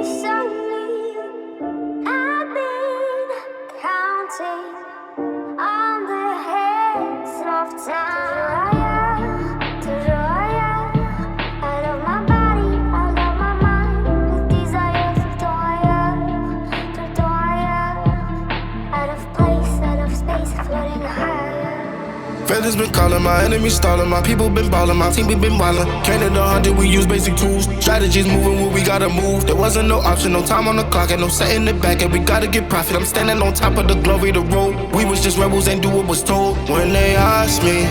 patiently. I've been counting on the hands of time. I love my body, I love my mind. With desire out of place, out of space, floating higher. Feathers been calling, my enemies stalling, my people been ballin', my team we been wildin'. Canada 100, we use basic tools. Strategies moving where we gotta move. There wasn't no option, no time on the clock, and no setting it back, and we gotta get profit. I'm standing on top of the glory, the road. We was just rebels, ain't do what was told. When they asked me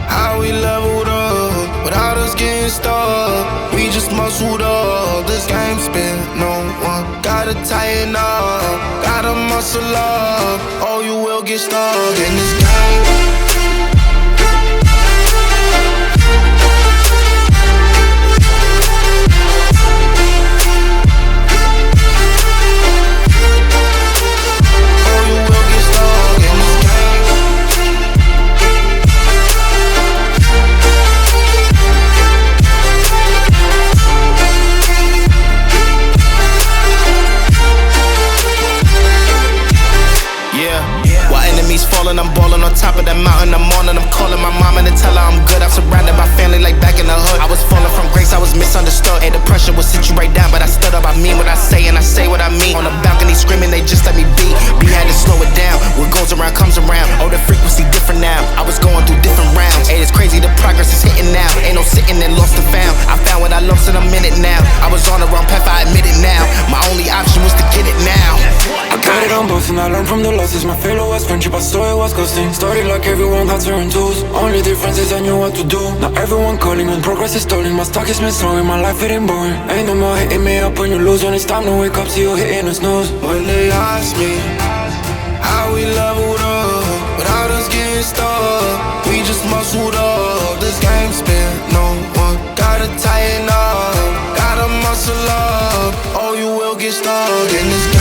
how we leveled up, without us getting stuck, we just muscled up. This game spin, no one gotta tighten up, gotta muscle up, or you will get stuck in this game. Falling, I'm balling on top of that mountain. I'm on and I'm calling my mama to tell her I'm good. I'm surrounded by family like back in the hood. I was falling from grace, I was misunderstood. And the pressure will sit you right down, but I stood up. I mean what I say and I say what I mean. On the balcony screaming, they just let me be. We had to slow it down. What goes around comes around. Oh, the frequency different now. I was going through different rounds. Hey, it's crazy, the progress is hitting now. Ain't no sitting and lost and found. I found what I lost and I'm in it now. I was on the wrong path, I admit it now. My only option was to get it now. I got it on both and I learned from the losses. My failure was friendship, I saw it was costing. Started like everyone had certain tools. Only difference is I knew what to do. Now everyone calling when progress is stalling. My stock is slowing, my life it ain't boring. Ain't no more hitting me up when you lose. When it's time to wake up, see you hitting the snooze. When they ask me how we leveled up, without us getting stuck, we just muscled up. This game spin, no one gotta tighten up, gotta muscle up, or you will get stuck in this game.